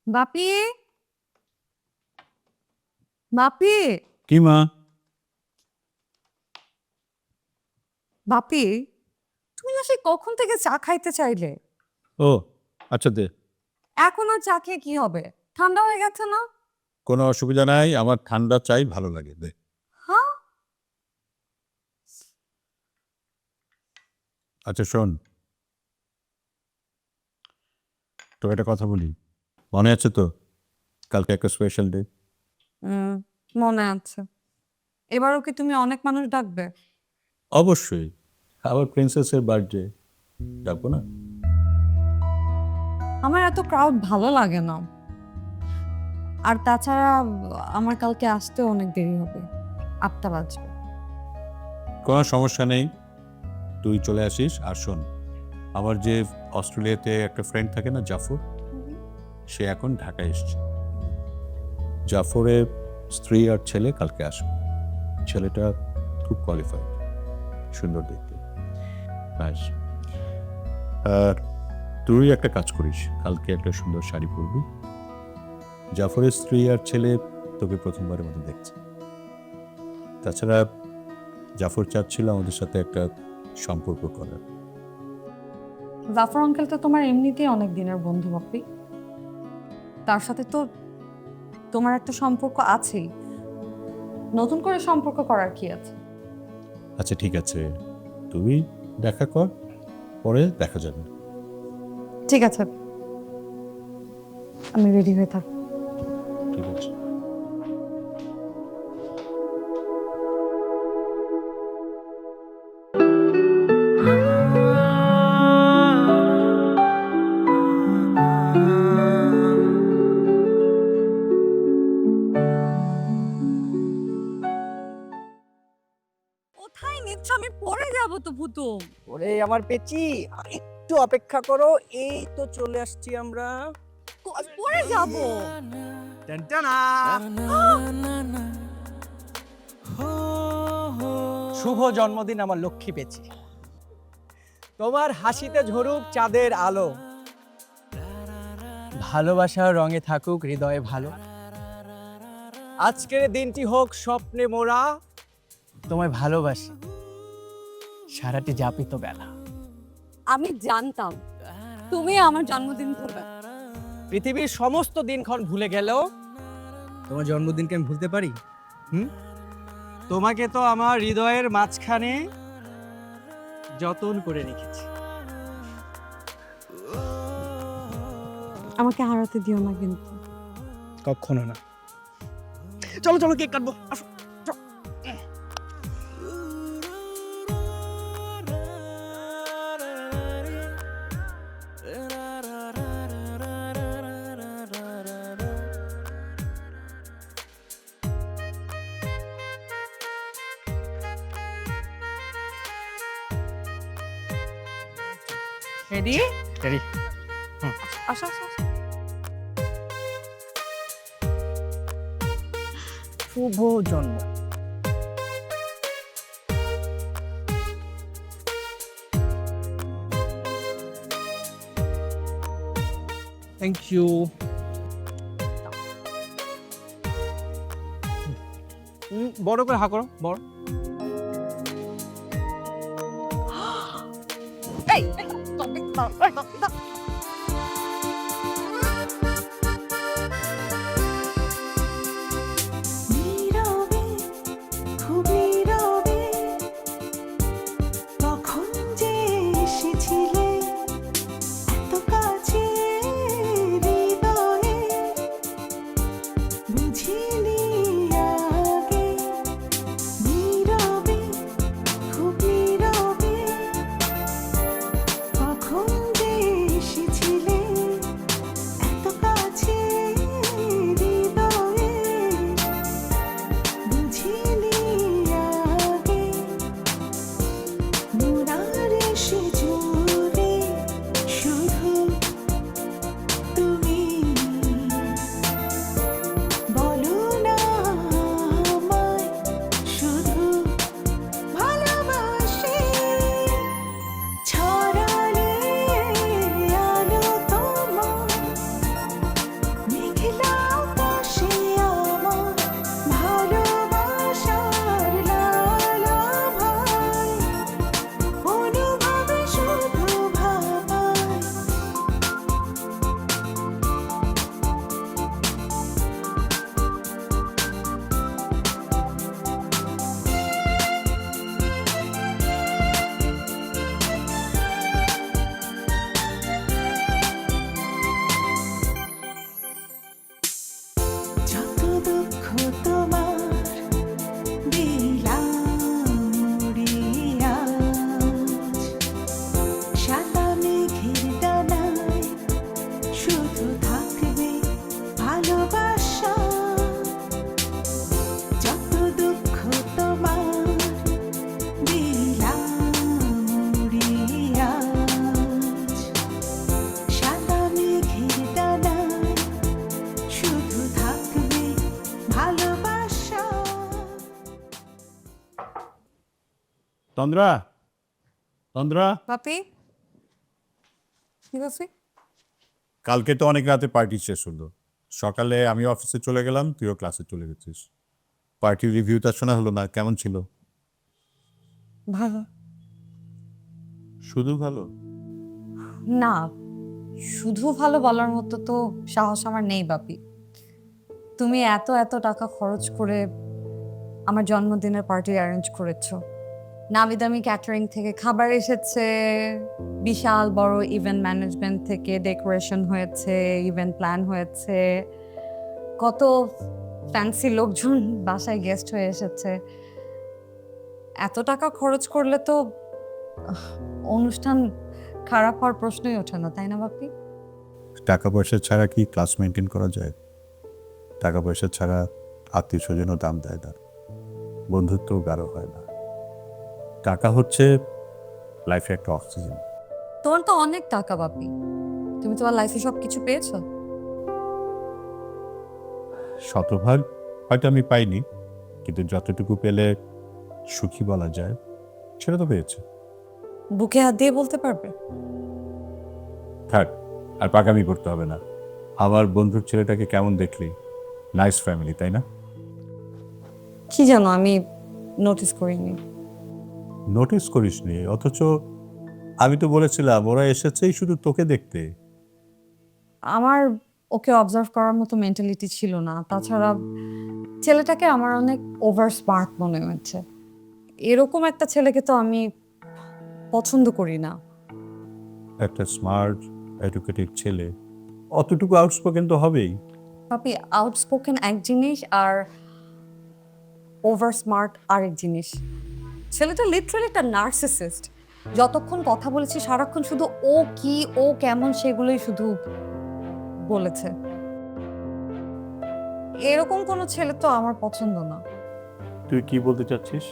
বাপি, বাপি, কি মা? বাপি, তুমি না সে কখন থেকে চা খাইতে চাইলে? ও আচ্ছা, দে। এখন আর চা খেয়ে কি হবে? ঠান্ডা হয়ে গেছে না? কোনো অসুবিধা নাই, আমার ঠান্ডা চাই, ভালো লাগে, দে। হ্যাঁ, আচ্ছা শোন, তো একটা কথা বলি, মনে আছে তো কালকে একটা স্পেশাল ডে? মনে আছে। এবারও কি তুমি অনেক মানুষ ডাকবে? অবশ্যই, আবার প্রিন্সেসের বার্থডে, ডাকবো না? আমার এত ক্রাউড ভালো লাগে না। আর তাছাড়া আমার কালকে আসতে অনেক দেরি হবে, 8টা বাজবে। কোনো সমস্যা নেই, তুই চলে আসিস। আর শোন, আমার যে অস্ট্রেলিয়াতে একটা ফ্রেন্ড থাকে না, জাফর, সে এখন ঢাকায় এসছে। জাফরের স্ত্রী আর ছেলে কালকে আসবে। ছেলেটা খুব কোয়ালিফাইড, সুন্দর দেখতে। ব্যাস, আর তুই একটা কাজ করিস, কালকে একটা সুন্দর শাড়ি পরবি। জাফরের স্ত্রী আর ছেলে তোকে প্রথমবারের মতো দেখছে। তাছাড়া জাফর চাচ্ছিল আমাদের সাথে একটা সম্পর্ক করার। জাফর আঙ্কেল তো তোমার এমনিতেই অনেক দিনের বন্ধু বাপি, তার সাথে তো তোমার একটা সম্পর্ক আছেই, নতুন করে সম্পর্ক করার কি আছে? আচ্ছা ঠিক আছে, তুই দেখা কর, পরে দেখা যাবে। ঠিক আছে, আমি রেডি হয়ে থাক। ঠিক আছে। কোথায় নিচ্ছ? আমি পরে যাব তো ভূতু। ওরে আমার পেচি, আর একটু অপেক্ষা করো, এই তো চলে আসছি আমরা। পরে যাব। টানটানা। শুভ জন্মদিন আমার লক্ষ্মী পেচি, তোমার হাসিতে ঝরুক চাঁদের আলো, ভালোবাসার রঙে থাকুক হৃদয়ে ভালো। আজকের দিনটি হোক স্বপ্নে মোরা, তোমায় ভালোবাসি সারাটি যাপিত বেলা। আমি জানতাম তুমি আমার জন্মদিন ভুলবে। পৃথিবীর সমস্ত দিনক্ষণ ভুলে গেলেও তোমার জন্মদিনকে আমি ভুলতে পারি? তোমাকে তো আমার হৃদয়ের মাঝখানে যতন করে রেখেছি। আমাকে হারাতে দিও না কিন্তু। কখনো না। চলো চলো কেক কাটবো, আসো। রেডি? রেডি। আসো আসো আসো। শুভ জন্ম। Thank you. বড় করে হা করো, বড়। এই নীরবে খুব নীরবে কখন যে এসেছিলে এত কাছে হৃদয়ে বুঝিনি আগে। নীরবে খুব নীরবে কখন যে তন্দ্রা, তন্দ্রা, বাপি ঠিক আছে। কালকে তো অনেক রাতে পার্টি শেষ হলো, সকালে আমি অফিসে চলে গেলাম, তুইও ক্লাসে চলে গেছিস। পার্টির রিভিউটা শোনা হলো না, কেমন ছিল? ভালো শুধু ভালো? না, শুধু ভালো বলার মতো তো সাহস আমার নেই বাপি। তুমি এত এত টাকা খরচ করে আমার জন্মদিনের পার্টি অ্যারেঞ্জ করেছো, নামি দামি ক্যাটারিং থেকে খাবার এসেছে, বিশাল বড় ইভেন্ট ম্যানেজমেন্ট থেকে ডেকোরেশন হয়েছে, ইভেন্ট প্ল্যান হয়েছে, কত ফ্যান্সি লোকজন বাসায় গেস্ট হয়ে এসেছে। এত টাকা খরচ করলে তো অনুষ্ঠান খারাপ হওয়ার প্রশ্নই ওঠে না, তাই না বাপি? টাকা পয়সা ছাড়া কি ক্লাস মেনটেন করা যায়? টাকা পয়সা ছাড়া আত্মীয় স্বজনও দাম দেয় না, বন্ধুত্বও গাঢ় হয় না। টাকা হচ্ছে লাইফে একটা অক্সিজেন। তোমার তো অনেক টাকা বাপি, তুমি তোমার লাইফে সব কিছু পেয়েছো। শতভাগ হয়তো আমি পাইনি, কিন্তু যতটুকু পেলে সুখী বলা যায় সেটা তো পেয়েছে। বুকে হাত দিয়ে বলতে পারবে? থাক, আর পাকামি করতে হবে না। আমার বন্ধুর ছেলেটাকে কেমন দেখলি? নাইস ফ্যামিলি, তাই না? কি জানো, আমি নোটিস করিনি। নোটিস করিসনি? অথচ আমি তো বলেছিলাম ওরা এসেছেই শুধু তোকে দেখতে। আমার ওকে অবজার্ভ করার মতো মেন্টালিটি ছিল না। তাছাড়া ছেলেটাকে আমার অনেক ওভার স্মার্ট মনে হয়েছে। এরকম একটা ছেলেকে তো আমি পছন্দ করি না। একটা স্মার্ট এডুকেটেড ছেলে অতটুকু আউটস্পোকেন তো হবেই। পাপি, আউটস্পোকেন এক জিনিস আর ওভার স্মার্ট আরেক জিনিস। ছেলেটা লিটারালি একটা নার্সিসিস্ট। যতক্ষণ কথা বলেছি সারাক্ষণ শুধু ও কি, ও কেমন, সেগুলোই শুধু বলেছে। এরকম কোনো ছেলে তো আমার পছন্দ না। তুই কি বলতে চাচ্ছিস?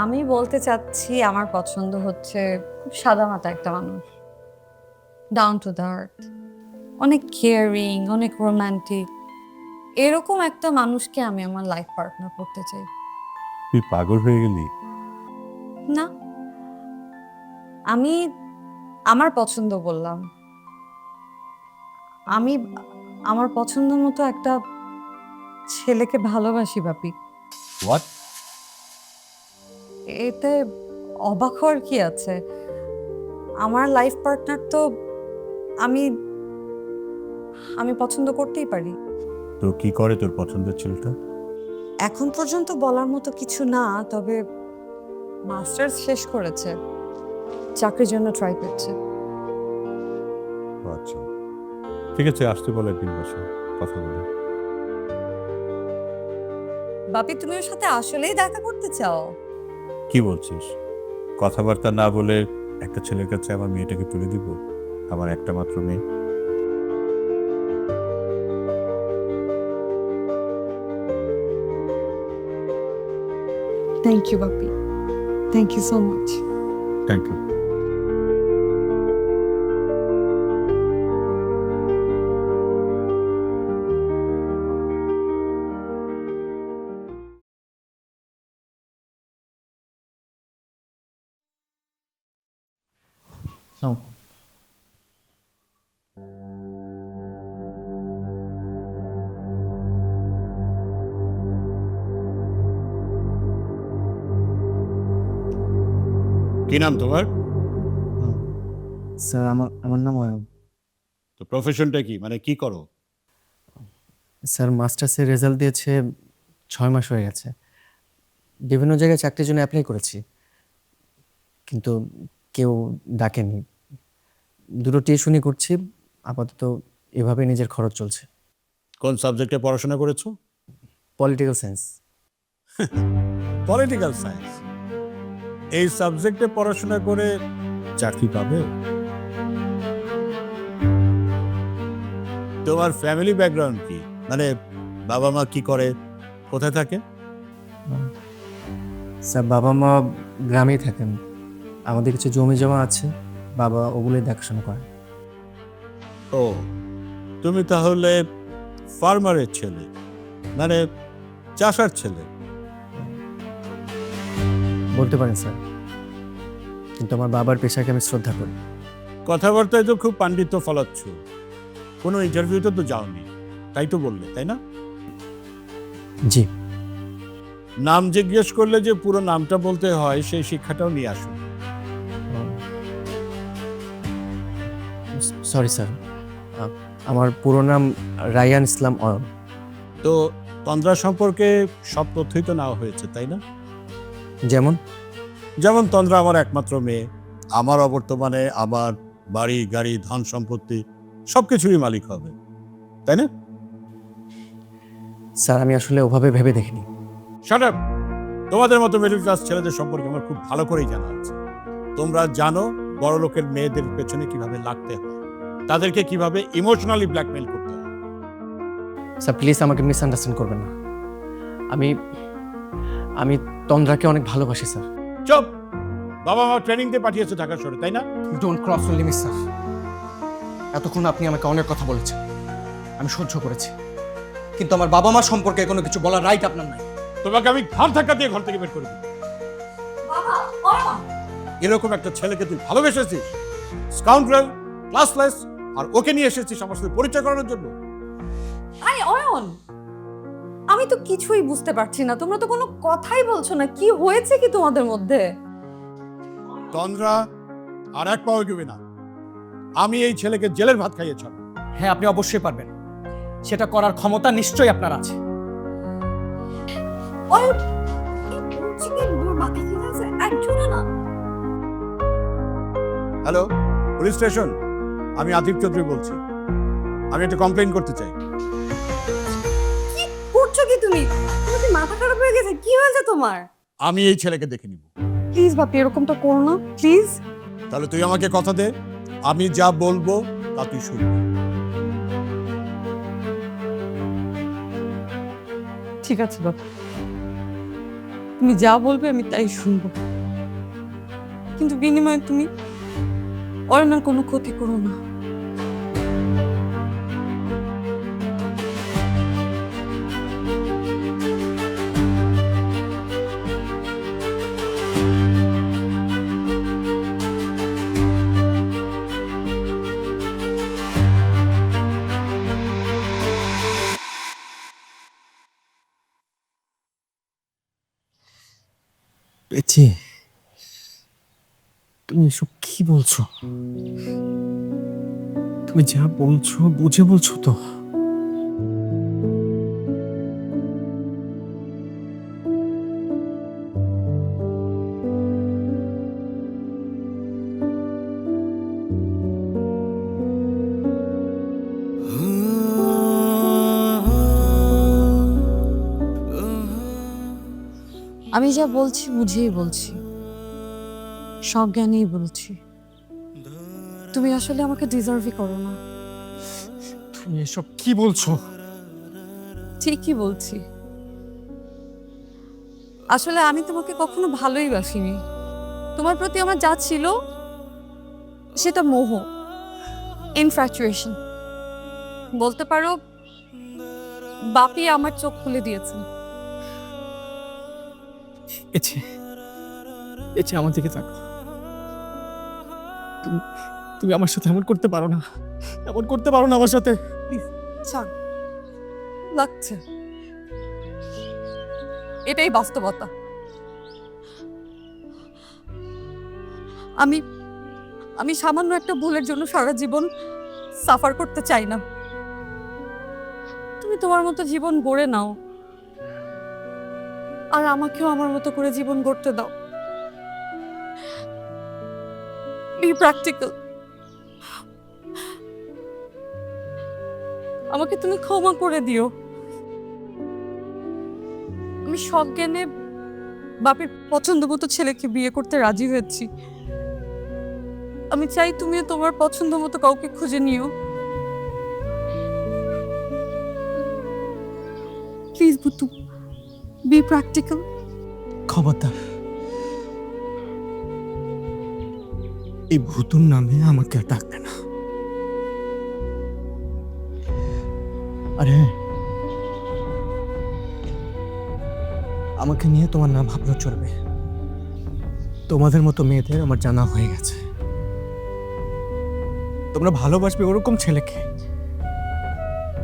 আমি বলতে চাচ্ছি আমার পছন্দ হচ্ছে খুব সাদামাটা একটা মানুষ, ডাউন টু দ্য আর্থ, অনেক কেয়ারিং, অনেক রোমান্টিক। এরকম একটা মানুষকে আমি আমার লাইফ পার্টনার করতে চাই। তুই পাগল হয়ে গেলি? না, আমি আমার পছন্দ বললাম। আমি আমার পছন্দ মতো একটা ছেলেকে ভালোবাসি বাপি। হোয়াট? এতে অবাক হওয়ার কি আছে? আমার লাইফ পার্টনার তো আমি আমি পছন্দ করতেই পারি। তো কি করে তোর পছন্দের ছেলেটা? এখন পর্যন্ত বলার মতো কিছু না, তবে মাস্টার্স শেষ করেছে, চাকরির জন্য ট্রাই করছে। আচ্ছা, ঠিক আছে, আসতে বলে একদিন বসে কথা বলি। বাপি, তুমি ওর সাথে আসলেই দেখা করতে চাও? কি বলছিস? কথাবার্তা না বলে একটা ছেলের কাছে আমার মেয়েটাকে তুলে দিব? আমার একটা মাত্র মেয়ে। থ্যাংক ইউ বাপি, thank you so much. Thank you. কি নাম তোমার? স্যার আমার আমার নাম অয়ন। তো প্রফেশনটা কি, মানে কি করো? স্যার মাস্টার্সের রেজাল্ট দিয়েছে, 6 মাস হয়ে গেছে। বিভিন্ন জায়গায় চাকরির জন্য অ্যাপ্লাই করেছি, কিন্তু কেউ ডাকেনি। দুটো টিউশনি করছি, আপাতত এভাবে নিজের খরচ চলছে। কোন সাবজেক্টে পড়াশোনা করেছো? Political science. Political science? এই সাবজেক্টে পড়াশোনা করে চাকরি পাবে? তোমার ফ্যামিলি ব্যাকগ্রাউন্ড কি, মানে বাবা মা কি করে, কোথায় থাকে? স্যার বাবা মা গ্রামেই থাকেন, আমাদের কিছু জমি জমা আছে, বাবা ওগুলোই দেখাশোনা করেন। ও, তুমি তাহলে ফার্মারের ছেলে, মানে চাষার ছেলে। বলতে পারেন স্যার। কিন্তু আমার বাবার পেশাকে আমি শ্রদ্ধা করি। কথাবার্তায় তো খুব পাণ্ডিত্য ফলাচ্ছ, কোনো ইন্টারভিউতে তো যাওনি, তাই তো বললে, তাই না? জি। নাম জিজ্ঞেস করলে যে পুরো নামটা বলতে হয় সেই শিক্ষাটাও নিয়ে আসুন। সরি স্যার, আমার পুরো নাম রায়ান ইসলাম অয়ন। তো তন্দ্রা সম্পর্কে সব তথ্যই তো নেওয়া হয়েছে, তাই না? যেমন যেমন তন্দ্রা আমার একমাত্র মেয়ে, আমার অবর্তমানে আমার বাড়ি গাড়ি ধন সম্পত্তি সবকিছুরই মালিক হবে, তাই না? স্যার, আমি আসলে ওভাবে ভেবে দেখিনি। Shut up! তোমাদের মতো মিডল ক্লাস ছেলেদের সম্পর্কে আমার খুব ভালো করেই জানা আছে। তোমরা জানো বড় লোকের মেয়েদের পেছনে কিভাবে লাগতে হয়, তাদেরকে কিভাবে ইমোশনালি ব্ল্যাকমেল করতে হয়। স্যার প্লিজ আমাকে মিসআন্ডারস্ট্যান্ড করবেন না। আমি আমি তন্দ্রাকে অনেক ভালোবাসি স্যার। চুপ! বাবা মা ট্রেনিং দিয়ে পাঠিয়েছে ঢাকা শহরে, তাই না? Don't cross the limit sir. এতক্ষণ আপনি আমাকে অনেক কথা বলেছেন, আমি সহ্য করেছি, কিন্তু আমার বাবা মা সম্পর্কে কোনো কিছু বলার রাইট আপনার নাই। তোমাকে আমি ঘাড় ধাক্কা দিয়ে ঘর থেকে বের করে দিই। বাবা অয়ন, এরকম একটা ছেলেকে তুই ভালোবেসেছিস, স্কাউন্ডারেল, ক্লাসলেস, আর ওকে নিয়ে এসেছিস আমার সাথে পরিচয় করানোর জন্য। আরে অয়ন, আমি তো কিছুই বুঝতে পারছি না, তোমরা তো কোনো কথাই বলছো না, কি হয়েছে কি তোমাদের মধ্যে? তন্দ্রা, আর এক পাও এগোবে না। আমি এই ছেলেকে জেলের ভাত খাইয়েছিলাম। হ্যাঁ, আপনি অবশ্যই পারবেন, সেটা করার ক্ষমতা নিশ্চয়ই আপনার আছে। অয়ন, এই পুচিকে মাথা ঠিক আছে একজন না। হ্যালো, পুলিশ স্টেশন, আমি আতিফ চৌধুরী বলছি। আমি একটা কমপ্লেইন করতে চাই। কি করছো কি তুমি? তোমার কি মাথা খারাপ হয়ে গেছে? কি হয়েছে তোমার? আমি এই ছেলেকে দেখে নিব। প্লিজ বাপি, এরকমটা করো না প্লিজ। তাহলে তুই আমাকে কথা দে, আমি যা বলবো তা তুই শুনবি। ঠিক আছে বাপি, তুমি যা বলবে আমি তাই শুনবো, কিন্তু বিনিময়ে তুমি অয়নের কোনো ক্ষতি করো না। পেয়েছি। তুমি এসব কি বলছো? তুমি যা বলছো বুঝে বলছো তো? আমি যা বলছি বুঝেই বলছি, সজ্ঞানেই বলছি। তুমি আসলে আমাকে ডিজার্ভই করো না। তুমি এসব কি বলছো? ঠিকই বলছি। আসলে আমি তোমাকে কখনো ভালোই বাসিনি। তোমার প্রতি আমার যা ছিল সেটা মোহ, ইনফ্যাচুয়েশন। বলতে পারো বাপি আমার চোখ খুলে দিয়েছেন। এছে আমার দিকে তাকাও। তুমি আমার সাথে এমন করতে পারো না, এমন করতে পারো না আমার সাথে। ছাড়, লাগছে, এটাই বাস্তবতা। আমি আমি সামান্য একটা ভুলের জন্য সারা জীবন সাফার করতে চাই না। তুমি তোমার মতো জীবন গড়ে নাও, আর আমাকেও আমার মতো করে জীবন গড়তে দাও। B practical. আমাকে তুমি ক্ষমা করে দিও। আমি সজ্ঞানে বাপের পছন্দ মতো ছেলেকে বিয়ে করতে রাজি হয়েছি। আমি চাই তুমিও তোমার পছন্দ মতো কাউকে খুঁজে নিও। Please Butu, be practical. খবরদার, এই ভূতুর নামে আমাকে ডাকবে না। আরে আমাকে নিয়ে তোমার নাম ভাবলেও চলবে, তোমাদের মতো মেয়েদের আমার জানা হয়ে গেছে। তোমরা ভালোবাসবে ওরকম ছেলেকে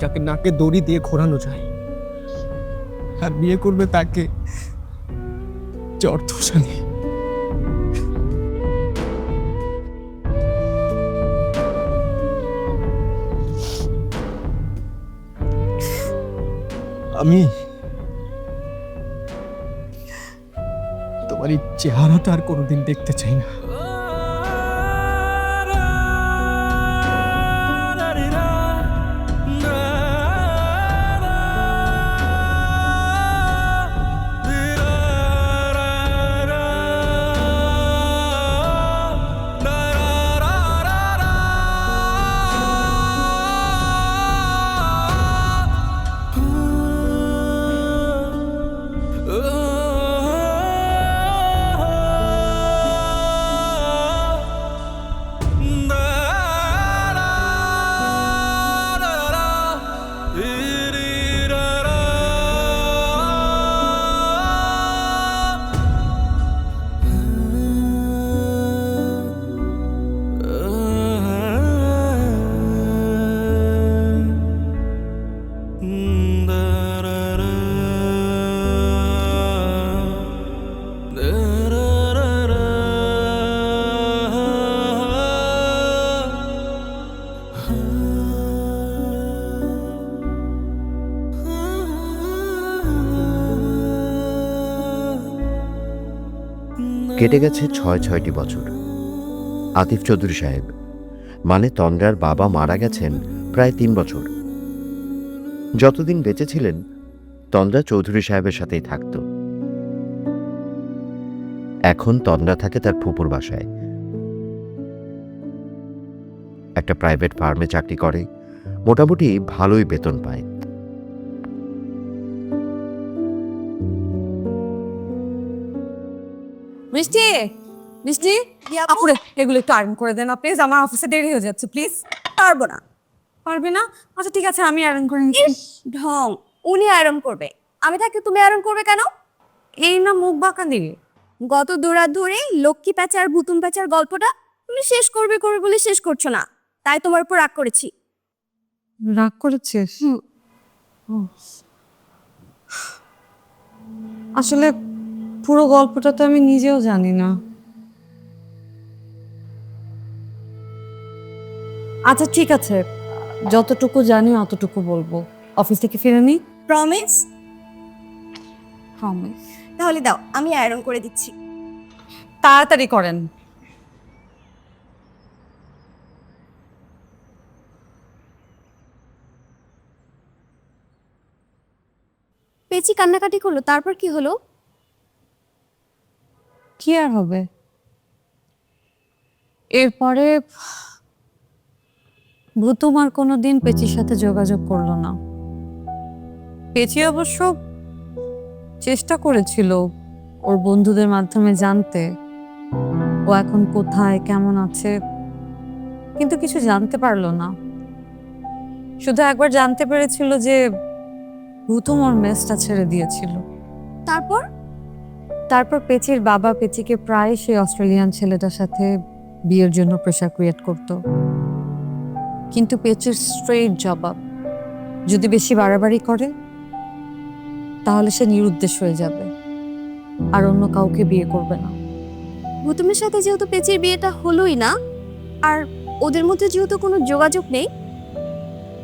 যাকে নাকে দড়ি দিয়ে ঘোরানো যায়, আর বিয়ে করবে তাকে যে অর্থশালী। আমি তোমার এই চেহারাটা আর কোনোদিন দেখতে চাই না। কেটে গেছে ৬টি বছর। আতিফ চৌধুরী সাহেব মানে তন্দ্রার বাবা মারা গেছেন প্রায় ৩ বছর। যতদিন বেঁচে ছিলেন তন্দ্রা চৌধুরী সাহেবের সাথেই থাকত। এখন তন্দ্রা থাকে তার ফুপুর বাসায়। একটা প্রাইভেট ফার্মে চাকরি করে, মোটামুটি ভালোই বেতন পায়। মিষ্টি, মিষ্টি, আপুরে এগুলো একটু আয়রন করে দেন প্লিজ, আমার অফিসে দেরি হয়ে যাচ্ছে প্লিজ। পারবো না। পারবে না? আচ্ছা ঠিক আছে, আমি আয়রন করে নিচ্ছি। ঢং, উনি আয়রন করবে, আমি থাকতে তুমি আয়রন করবে কেন? এই না মুখ বাঁকা দিয়ে। গত দুরাত ধরে লক্ষ্মী প্যাচার ভুতুম প্যাচার গল্পটা তুমি শেষ করবে করবে বলে শেষ করছো না, তাই তোমার উপর রাগ করেছি। রাগ করেছিস? ও। আসলে পুরো গল্পটা তো আমি নিজেও জানি না। আচ্ছা ঠিক আছে, যতটুকু জানি অতটুকু বলবো। অফিস থেকে ফিরে নি। প্রমিস? প্রমিস। তাহলে দাও, আমি আয়রন করে দিচ্ছি। তাড়াতাড়ি করেন। পেঁচি কান্নাকাটি করলো, তারপর কি হলো? কি আর হবে, এরপরে ভুতুম আর কোনোদিন পেচির সাথে যোগাযোগ করলো না। পেচি অবশ্য চেষ্টা করেছিল ওর বন্ধুদের মাধ্যমে জানতে ও এখন কোথায় কেমন আছে, কিন্তু কিছু জানতে পারলো না। শুধু একবার জানতে পেরেছিল যে ভুতুম ওর মেসটা ছেড়ে দিয়েছিল। তারপর? তারপর পেচির বাবা পেচিকে প্রায় সেই অস্ট্রেলিয়ান ছেলেটার সাথে বিয়ের জন্য প্রেশার ক্রিয়েট করত, কিন্তু পেচির স্ট্রেট জবাব, যদি বেশি বাড়াবাড়ি করে তাহলে সে নিরুদ্দেশ হয়ে যাবে আর অন্য কাউকে বিয়ে করবে না। ভুতুমের সাথে যেহেতু পেঁচির বিয়েটা হলোই না, আর ওদের মধ্যে যেহেতু কোনো যোগাযোগ নেই,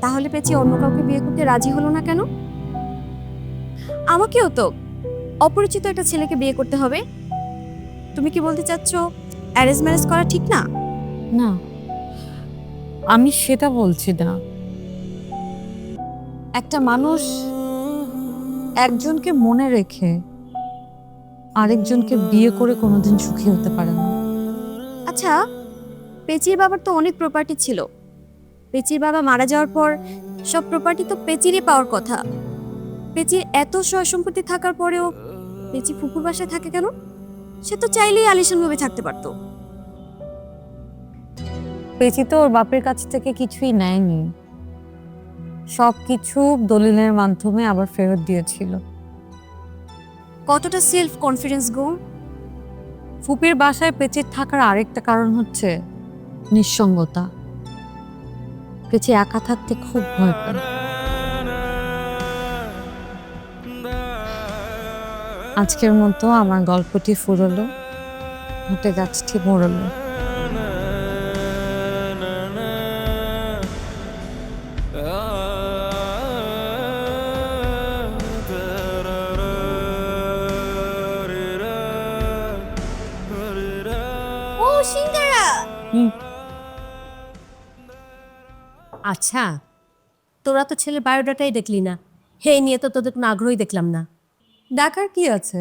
তাহলে পেঁচি অন্য কাউকে বিয়ে করতে রাজি হলো না কেন? আমাকেও তো অপরিচিত একটা ছেলেকে বিয়ে করতে হবে। তুমি কি বলতে চাচ্ছ অ্যারেঞ্জ ম্যারেজ করা ঠিক না? না, আমি সেটা বলছি না। একটা মানুষ একজনকে মনে রেখে আরেকজনকে বিয়ে করে কোনোদিন সুখী হতে পারে না। আচ্ছা, পেঁচির বাবার তো অনেক প্রপার্টি ছিল। পেঁচির বাবা মারা যাওয়ার পর সব প্রপার্টি তো পেঁচিরই পাওয়ার কথা। পেঁচির এত সয় সম্পত্তি থাকার পরেও পেঁচি ফুপুর বাসায় থাকে কেন? সে তো চাইলেই আলিশানভাবে থাকতে পারতো। পেচি তো ওর বাপের কাছ থেকে কিছুই নেয়নি, সব কিছু দলিলের মাধ্যমে আবার ফেরত দিয়েছিল। কতটা সেলফ কনফিডেন্স গো! ফুপির বাসায় পেচির থাকার আরেকটা কারণ হচ্ছে নিঃসঙ্গতা। পেচি একা থাকতে খুব ভয় পায়। আজকের মতো আমার গল্পটি ফুরলো, ঘটে গাছটি মরলো। ও সিঙ্গারা! আচ্ছা, তোরা তো ছেলের বায়োডাটাই দেখলি না, হে নিয়ে তো তোদের কোনো আগ্রহই দেখলাম না। দেখার কি আছে?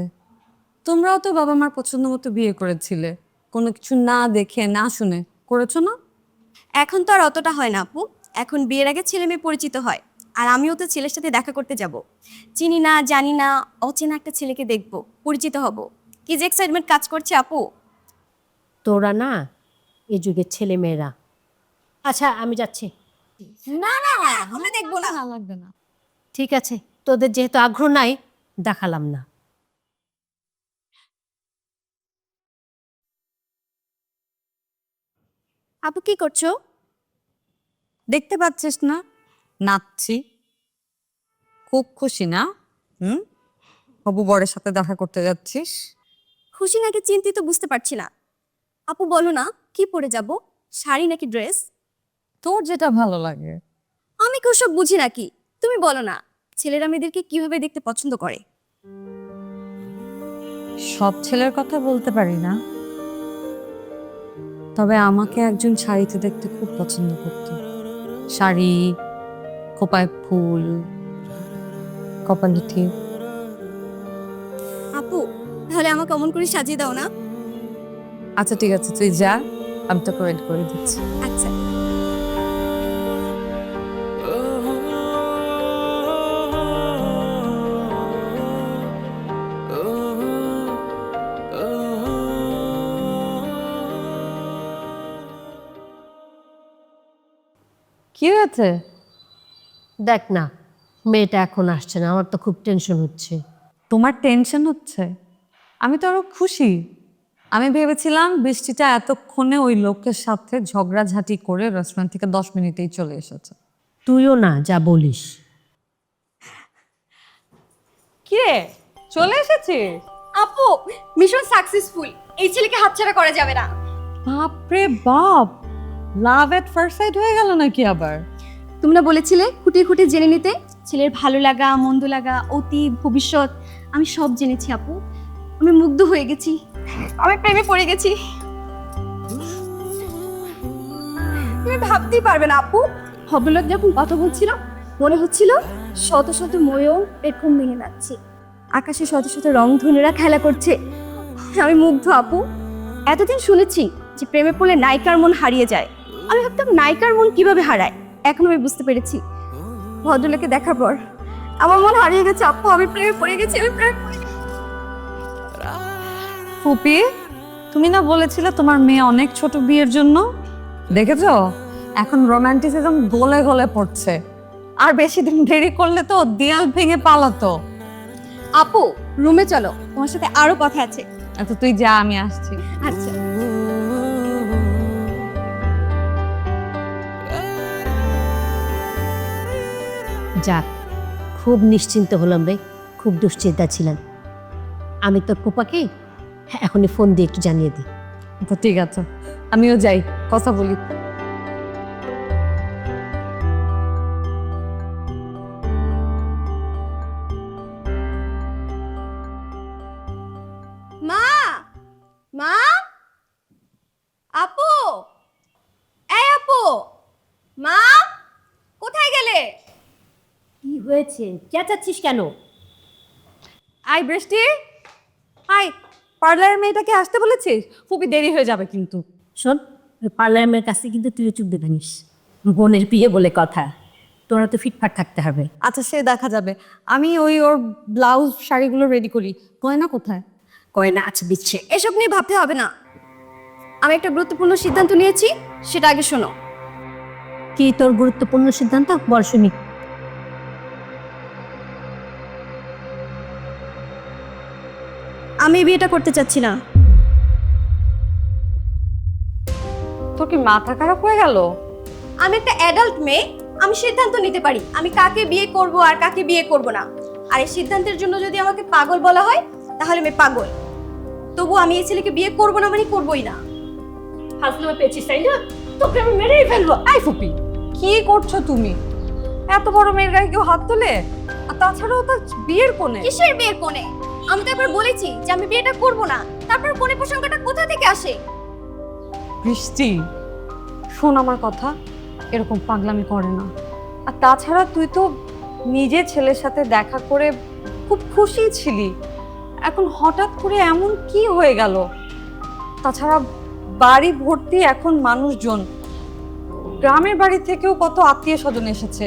তোমরাও তো বাবা মার পছন্দ মতো বিয়ে করেছিলে, কোনো কিছু না দেখে না শুনে করেছো না? এখন তো আর অতটা হয় না আপু, এখন বিয়ের আগে ছেলে মেয়ে পরিচিত হয়। আর আমিও তো ছেলের সাথে দেখা করতে যাব, চিনি না জানি না অচেনা একটা ছেলেকে দেখব, পরিচিত হব, কি যে এক্সাইটমেন্ট কাজ করছে আপু। তোরা না এই যুগের ছেলে মেয়েরা। আচ্ছা আমি যাচ্ছি। না না আমরা দেখবো না। না লাগবে না। ঠিক আছে, তোদের যেহেতু আগ্রহ নাই, দেখালাম না। আপু কি করছো? দেখতে পাচ্ছিস না নাচছি? খুব খুশি না? হবু বরের সাথে দেখা করতে যাচ্ছিস? খুশি নাকি চিন্তিত বুঝতে পারছি না। আপু বলো না, কি পরে যাব? শাড়ি নাকি ড্রেস? তোর যেটা ভালো লাগে। আমি কেউ সব বুঝি নাকি? তুমি বলো না, ছেলেরা মেয়েদেরকে কিভাবে দেখতে পছন্দ করে? সব ছেলের কথা বলতে পারি না, তবে আমাকে একজন শাড়িতে দেখতে খুব পছন্দ করত। শাড়ি, খোপায় ফুল, কপালে টিপ। আপু তাহলে আমাকে অমন করে সাজিয়ে দাও না। আচ্ছা ঠিক আছে, তুই যা, আমি তোকে ওয়েট করে দিচ্ছি। আচ্ছা। কি হয়েছে? দেখ না, মেয়েটা এখন আসছে না, আমার তো খুব টেনশন হচ্ছে। তোমার টেনশন হচ্ছে? আমি তো আরো খুশি। আমি ভেবেছিলাম বৃষ্টিটা এতক্ষণে ওই লোকের সাথে ঝগড়াঝাটি করে রেস্টুরেন্ট থেকে 10 মিনিটেই চলে এসেছে। তুইও না যা বলিস। কি রে, চলে এসেছে? আপু মিশন সাকসেসফুল, এই ছেলেকে হাতছাড়া করা যাবে না। বাপরে বাপ, লাভ এট ফার্স্ট সাইট হয়ে গেল নাকি আবার? তোমরা বলেছিলে খুঁটিয়ে খুঁটিয়ে জেনে নিতে, ছেলের ভালো লাগা মন্দ লাগা অতীত ভবিষ্যৎ আমি সব জেনেছি আপু। আমি মুগ্ধ হয়ে গেছি, আমি প্রেমে পড়ে গেছি। তুমি ভাবতেই পারবে না আপু, ভদ্রলোক যখন কথা বলছিল মনে হচ্ছিল শত শত ময়ূর এরকম মিলে যাচ্ছে, আকাশে শত শত রংধনুরা খেলা করছে। আমি মুগ্ধ আপু। এতদিন শুনেছি যে প্রেমে পড়লে নায়িকার মন হারিয়ে যায়, আমি ভাবতাম নায়িকার মন কিভাবে হারায়, এখন আমি বুঝতে পেরেছি। ভদ্রলোকে দেখার পর আমার মন হারিয়ে গেছে আপু, আমি প্রেমে পড়ে গেছি, আমি প্রেমে পড়ে গেছি। ফুপি, তুমি না বলেছিলে তোমার মেয়ে অনেক ছোট বিয়ের জন্য? দেখেছো, এখন রোমান্টিসিজম গলে গলে পড়ছে। আর বেশি দিন দেরি করলে তো দেয়াল ভেঙে পালাতো। আপু রুমে চলো, তোমার সাথে আরো কথা আছে। আচ্ছা তুই যা, আমি আসছি। আচ্ছা। যাক, খুব নিশ্চিন্ত হলাম রে, খুব দুশ্চিন্তা ছিলাম। আমি তোর পোপাকে এখনই ফোন দিয়ে একটু জানিয়ে দিই। তো ঠিক আছে, আমিও যাই, কথা বলি। মা, মা, আপু, এই আপু, মা, কোথায় গেলে? কি হয়েছে, চেঁচাচ্ছিস কেন? আই বৃষ্টি, আই, পার্লারের মেয়েটাকে আসতে বলেছিস? ফুপি দেরি হয়ে যাবে কিন্তু। শোন, ওই পার্লারের কাছে কিন্তু তুইও চুপ দেবে নিস, বোনের বিয়ে বলে কথা, তোরা তো ফিটফাট থাকতে হবে। আচ্ছা সে দেখা যাবে, আমি ওর ব্লাউজ শাড়িগুলো রেডি করি। গয়না কোথায়? গয়না আচ্ছা দিচ্ছে। এসব নিয়ে ভাবতে হবে না, আমি একটা গুরুত্বপূর্ণ সিদ্ধান্ত নিয়েছি, সেটা আগে শোনো। কি তোর গুরুত্বপূর্ণ সিদ্ধান্ত, বল শুনি। আমি বিয়েটা করতে চাচ্ছি না। তোর কি মাথা খারাপ হয়ে গেল? আমি একটা অ্যাডাল্ট মেয়ে, আমি সিদ্ধান্ত নিতে পারি আমি কাকে বিয়ে করব আর কাকে বিয়ে করব না। আর এই সিদ্ধান্তের জন্য যদি আমাকে পাগল বলা হয় তাহলে আমি পাগল। তবু আমি এই ছেলেকে বিয়ে করব না মানে করবই না। হাসলে পেয়েছিস তাই না? তোকে আমি মেরেই ফেলবো। আই ফুপি, কি করছো তুমি? এত বড় মেয়ের গায়ে কেউ হাত তোলে? আর তাছাড়াও তো বিয়ের কোণে। কিসের বিয়ের কোণে? আমি তো একবার বলেছি যে আমি বিয়েটা করব না, তারপর কোণে প্রসঙ্গটা কোথা থেকে আসে? বৃষ্টি, শোন আমার কথা, এরকম পাগলামি করে না। আর তাছাড়া তুই তো নিজে ছেলের সাথে দেখা করে খুব খুশি ছিলি, এখন হঠাৎ করে এমন কি হয়ে গেল? তাছাড়া বাড়ি ভর্তি এখন মানুষজন, গ্রামের বাড়ি থেকেও কত আত্মীয় স্বজন এসেছে,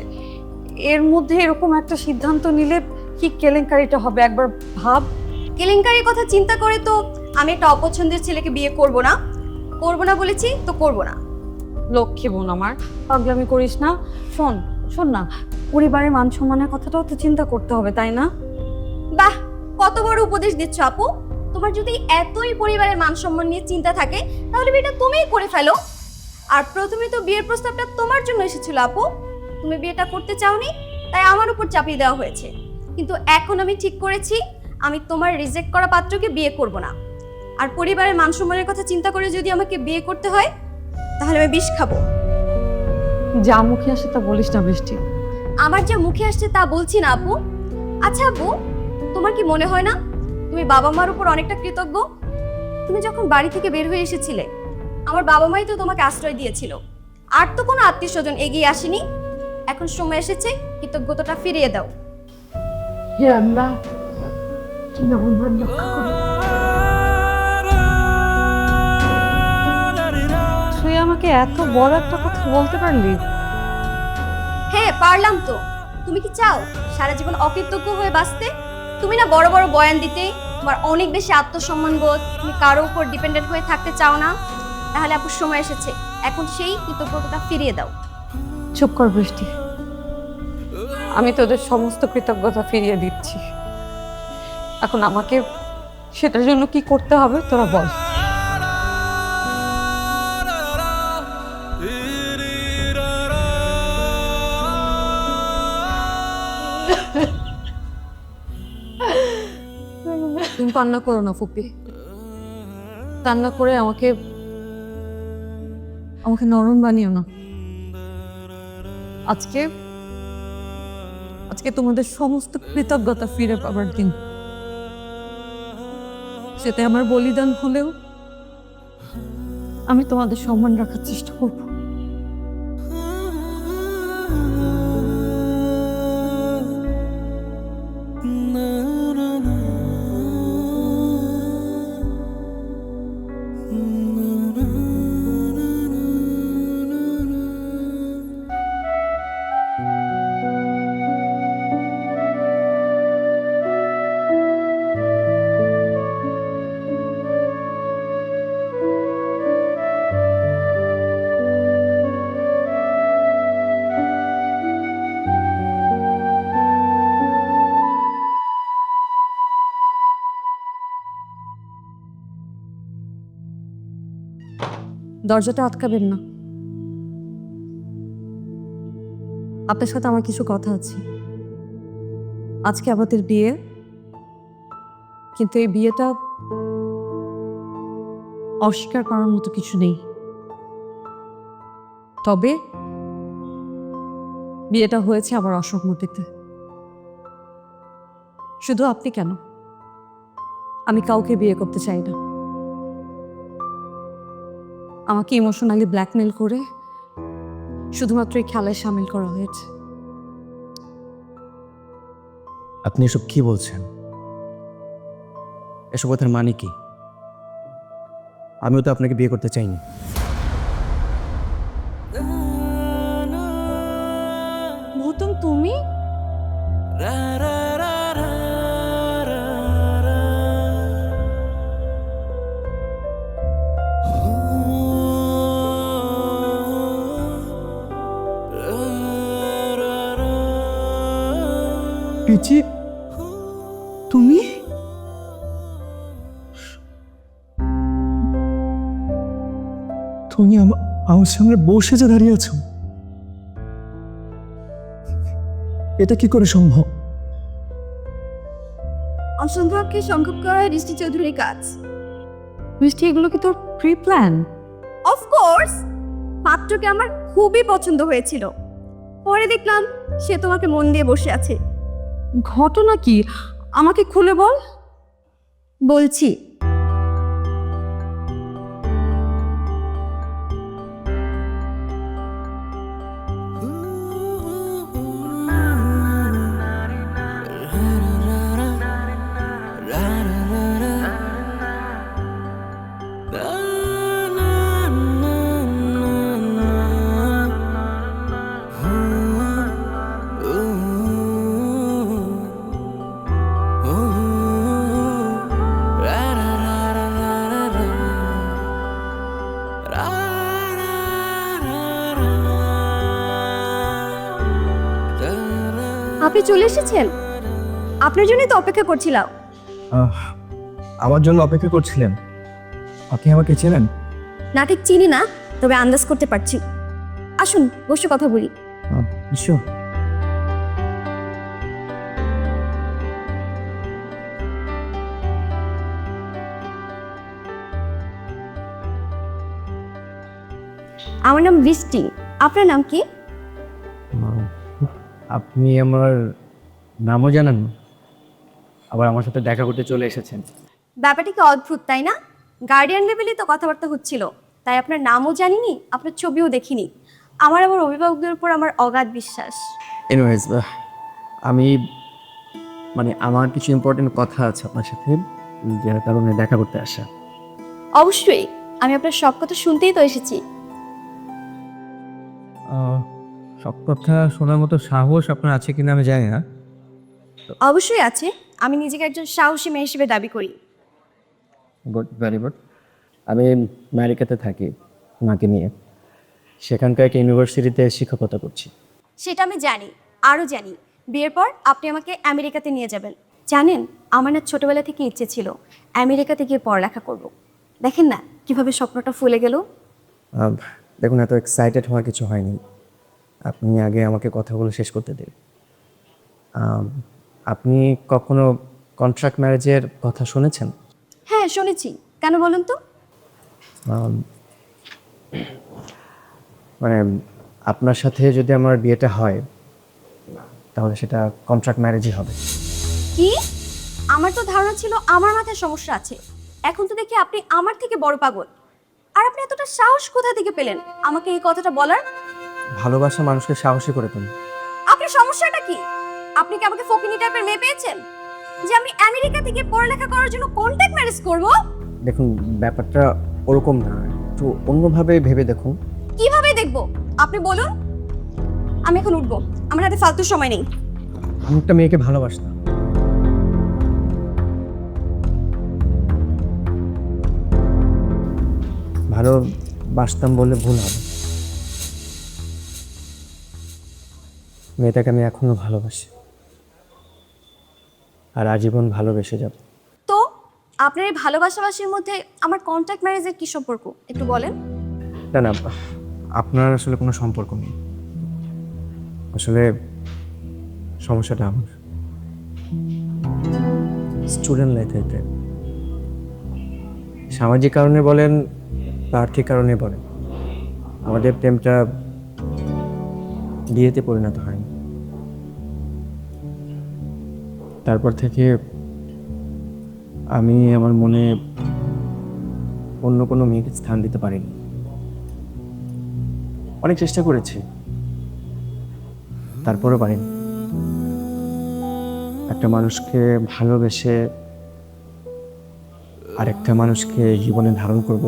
এর মধ্যে এরকম একটা সিদ্ধান্ত নিলে কি কেলেঙ্কারিটা হবে একবার ভাব। কেলেঙ্কারির কথা চিন্তা করে তো আমি একটা অপছন্দের ছেলেকে বিয়ে করব না। করব না বলেছি তো করব না। লক্ষ্মী বোন আমার, পাগলামি করিস না। শোন শোন না, পরিবারের মান সম্মানের কথাটাও তো চিন্তা করতে হবে, তাই না? বাহ, কত বড় উপদেশ দিচ্ছ আপু। তোমার যদি এতই পরিবারের মান সম্মান নিয়ে চিন্তা থাকে তাহলে বিয়েটা তুমিই করে ফেলো। আর প্রথমে তো বিয়ের প্রস্তাবটা তোমার জন্য এসেছিল আপু, তুমি বিয়েটা করতে চাওনি, তাই আমার উপর চাপিয়ে দেওয়া হয়েছে। কিন্তু এখন আমি ঠিক করেছি আমি তোমার রিজেক্ট করা পাত্রকে বিয়ে করব না। আর পরিবারের মান সম্মানের কথা চিন্তা করে যদি আমাকে বিয়ে করতে হয় তাহলে আমি বিষ খাবো। যা মুখে আসে তা বলিস না বৃষ্টি। আমার যা মুখে আসছে তা বলছি না আপু। আচ্ছা আপু, তোমার কি মনে হয় না তুমি বাবা মার উপর অনেকটা কৃতজ্ঞ? তুমি যখন বাড়ি থেকে বের হয়ে এসেছিলে আমার বাবা মাই তো তোমাকে আশ্রয় দিয়েছিল, আর তো কোনো আত্মীয় স্বজন এগিয়ে আসেনি। এখন সময় এসেছে কৃতজ্ঞতাটা ফিরিয়ে দাও। হে আল্লাহ, তুমি আমার রক্ষা করো। তুই আমাকে এত বড় একটা কথা বলতে পারলি? হ্যাঁ পারলাম তো। তুমি কি চাও সারা জীবন অকৃতজ্ঞ হয়ে বাঁচতে? তুমি না বড় বড় বয়ান দিতে, তোমার অনেক বেশি আত্মসম্মান বোধ, তুমি কারো উপর ডিপেন্ডেন্ট হয়ে থাকতে চাও না। তাহলে আপুর সময় এসেছে, এখন সেই কৃতজ্ঞতাটা ফিরিয়ে দাও। চুপ কর বৃষ্টি, আমি তোদের সমস্ত কৃতজ্ঞতা ফিরিয়ে দিচ্ছি। এখন আমাকে সেটার জন্য কি করতে হবে তোরা বল। তুমি কান্না করো না ফুপি, কান্না করে আমাকে আমাকে নরম বানিও না। আজকে আজকে তোমাদের সমস্ত কৃতজ্ঞতা ফিরে পাবার দিন। সেটা আমার বলিদান হলেও আমি তোমাদের সম্মান রাখার চেষ্টা করব। দরজাটা আটকাবেন না, আপনার সাথে আমার কিছু কথা আছে। আজকে আমাদের বিয়ে, কিন্তু এই বিয়েটা অস্বীকার করার মতো কিছু নেই। তবে বিয়েটা হয়েছে আমার অসম্মতিতে। শুধু আপনি কেন, আমি কাউকে বিয়ে করতে চাই না। আমাকে ইমোশনালি ব্ল্যাকমেল করে শুধুমাত্র এই খেলায় সামিল করা হয়েছে। আপনি এসব কি বলছেন? এসব কথার মানে কি? আমিও তো আপনাকে বিয়ে করতে চাইনি। গৌতম, তুমি? পিচি, তুমি? তুমি আমার সামনে বসে যে দাঁড়িয়ে আছো, এটা কি করে সম্ভব? অসম্ভবকে সম্ভব করা ঋষ্টি চৌধুরীর কাজ। মিষ্টি, এগুলো কি তোর প্রি প্ল্যান? অফকোর্স, পাত্রকে আমার খুবই পছন্দ হয়েছিল। পরে দেখলাম সে তোমাকে মন দিয়ে বসে আছে। ঘটনা কি আমাকে খুলে বল। বলছি, আপনি চলে এসেছেন? আপনার জন্যই তো অপেক্ষা করছিলাম। আমার জন্য অপেক্ষা করছিলেন? আপনি আমাকে চেনেন? না ঠিক চিনি না, তবে আন্দাজ করতে পারছি। আসুন বসে কথা বলি। নিশ্চয়। আমার নাম বৃষ্টি, আপনার নাম কি? আপনি আমার নামও জানেন না, আবার আমার সাথে দেখা করতে চলে এসেছেন। ব্যাপারটা কি অদ্ভুত, তাই না? গার্ডিয়ান লেভেলে তো কথাবার্তা হচ্ছিল, তাই আপনার নামও জানিনি, আপনার ছবিও দেখিনি। আমার অভিভাবকদের উপর আমার অগাধ বিশ্বাস। এনিওয়েজ, আমি আমার কিছু ইম্পর্টেন্ট কথা আছে আপনার সাথে, যার কারণে দেখা করতে আসা। অবশ্যই, আমি আপনার সব কথা শুনতেই তো এসেছি। সব কথা শোনার মতো সাহস আপনার আছে কিনা আমি জানি না। অবশ্যই আছে, আমি নিজেকে একজন সাহসী মেয়ে হিসেবে দাবি করি। Good, very good. আমি আমেরিকাতে থাকি মাকে নিয়ে, সেখানকার একটা ইউনিভার্সিটিতে শিক্ষকতা করছি। সেটা আমি জানি, আরও জানি বিয়ের পর আপনি আমাকে আমেরিকাতে নিয়ে যাবেন। জানেন, আমার না ছোটবেলা থেকে ইচ্ছে ছিল আমেরিকাতে গিয়ে পড়ালেখা করব। দেখেন না কিভাবে স্বপ্নটা ফুলে গেল। দেখুন, এত এক্সাইটেড হওয়ার কিছু হয়নি, আপনি আগে আমাকে কথাগুলো শেষ করতে দিন। আপনি কখনো কন্ট্রাক্ট ম্যারেজের কথা শুনেছেন? হ্যাঁ শুনেছি, কেন বলুন তো? আম, আপনার সাথে যদি আমার বিয়েটা হয় তাহলে সেটা কন্ট্রাক্ট ম্যারেজই হবে। কি? আমার তো ধারণা ছিল আমার মাথায় সমস্যা আছে, এখন তো দেখি আপনি আমার থেকে বড় পাগল। আর আপনি এতটা সাহস কোথা থেকে পেলেন আমাকে এই কথাটা বলার? ভালোবাসা মানুষকে সাহসী করে তোলে। আপনার সমস্যাটা কি? আপনি কি আমাকে ফকিনি টাইপের মেয়ে পেয়েছেন যে আমি আমেরিকা থেকে পড়ালেখা করার জন্য কন্ট্রাক্ট ম্যারেজ করব? দেখুন, ব্যাপারটা ওরকম না, একটু অন্যভাবে ভেবে দেখুন। কিভাবে দেখব আপনি বলুন? আমি এখন উঠবো, আমার হাতে ফালতু সময় নেই। আমি একটা মেয়েকে ভালোবাসতাম, ভালোবাসতাম বলে ভুল হবে। মেয়েটাকে আমি এখনো ভালোবাসি, আর আজীবন ভালোবেসে যাব। তো আপনার এই ভালোবাসাবাসির মধ্যে আমার কন্ট্রাক্ট ম্যারেজের কি সম্পর্ক একটু বলেন? না না, আপনার আসলে কোনো সম্পর্ক নেই। আসলে সমস্যাটা আমার স্টুডেন্ট লাইফে। সামাজিক কারণে বলেন বা আর্থিক কারণে বলেন, আমাদের প্রেমটা বিয়েতে পরিণত হয়নি। তারপর থেকে আমি আমার মনে অন্য কোনো মেয়েকে স্থান দিতে পারিনি। অনেক চেষ্টা করেছি, তারপরেও পারিনি। একটা মানুষকে ভালোবেসে আরেকটা মানুষকে জীবনে ধারণ করব,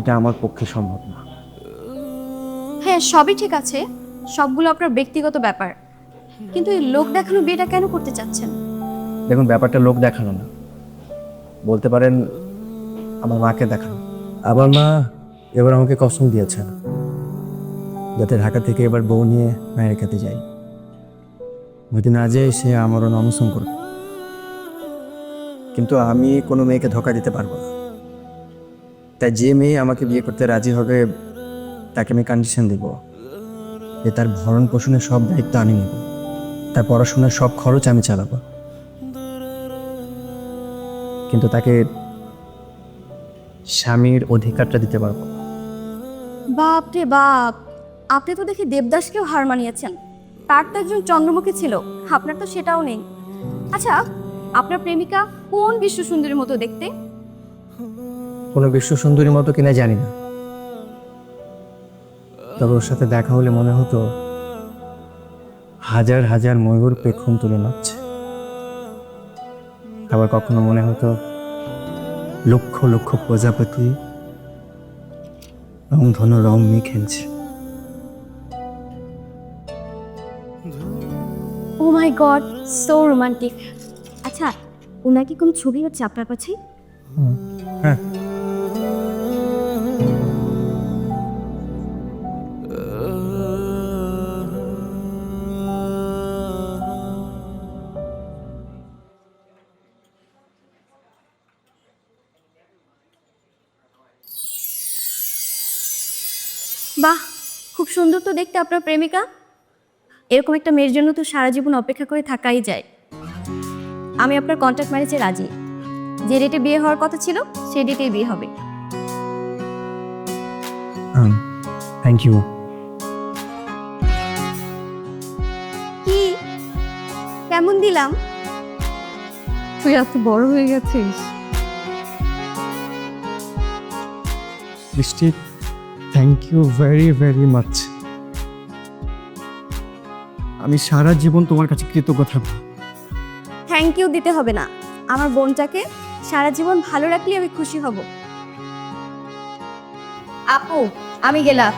এটা আমার পক্ষে সম্ভব না। হ্যাঁ সবই ঠিক আছে, সবগুলো আপনার ব্যক্তিগত ব্যাপার, কিন্তু এই লোক দেখানো বিয়েটা কেন করতে চাচ্ছেন? দেখুন, ব্যাপারটা লোক দেখানো না, বলতে পারেন আমার মাকে দেখানো। আমার মা এবার আমাকে কসম দিয়েছেন যাতে ঢাকা থেকে এবার বউ নিয়ে আমেরিকাতে যাই। যদি না যাই সে আমারও নমস্কার করবে, কিন্তু আমি কোনো মেয়েকে ধোঁকা দিতে পারবো না। তাই যে মেয়ে আমাকে বিয়ে করতে রাজি হবে তাকে আমি কন্ডিশন দিব যে তার ভরণ পোষণের সব দায়িত্ব আমি নেব, তার পড়াশোনার সব খরচ আমি চালাবো, কিন্তু তাকে স্বামীর অধিকারটা দিতে পারবো না। বাপ রে বাপ, আপনি তো দেখি দেবদাসকেও হার মানিয়েছেন। তার তো একজন চন্দ্রমুখী ছিল, আপনার তো সেটাও নেই। আচ্ছা, আপনার প্রেমিকা কোন বিশ্ব সুন্দরীর মতো দেখতে? কোনো বিশ্ব সুন্দরীর মতো কিনা জানি না, তবে ওর সাথে দেখা হলে মনে হতো হাজার হাজার ময়ূর পেখম তুলে নাচছে। আবার কখনো মনে হতো লক্ষ লক্ষ প্রজাপতি রং ধন রং নিয়ে খেলছে। ও মাই গড, সো রোমান্টিক। আচ্ছা, ওনার কি কোনো ছবি হচ্ছে আপনার কাছে? হ্যাঁ, বাহ, খুব সুন্দর তো দেখতে আপনার প্রেমিকা। এরকম একটা মেয়ের জন্য তো সারা জীবন অপেক্ষা করে থাকাই যায়। আমি আপনার কন্ট্রাক্ট ম্যারেজে রাজি। যে ডেটে বিয়ে হওয়ার কথা ছিল সেই ডেটেই বিয়ে হবে। Thank you. কি কেমন দিলাম? তুই এত বড় হয়ে গেছিস। Brishti, thank you very very much. আমি সারা জীবন তোমার কাছে কৃতজ্ঞ থাকবো। থ্যাংক ইউ দিতে হবে না, আমার বোনটাকে সারা জীবন ভালো রাখলে আমি খুশি হব। আপু, আমি গেলাম।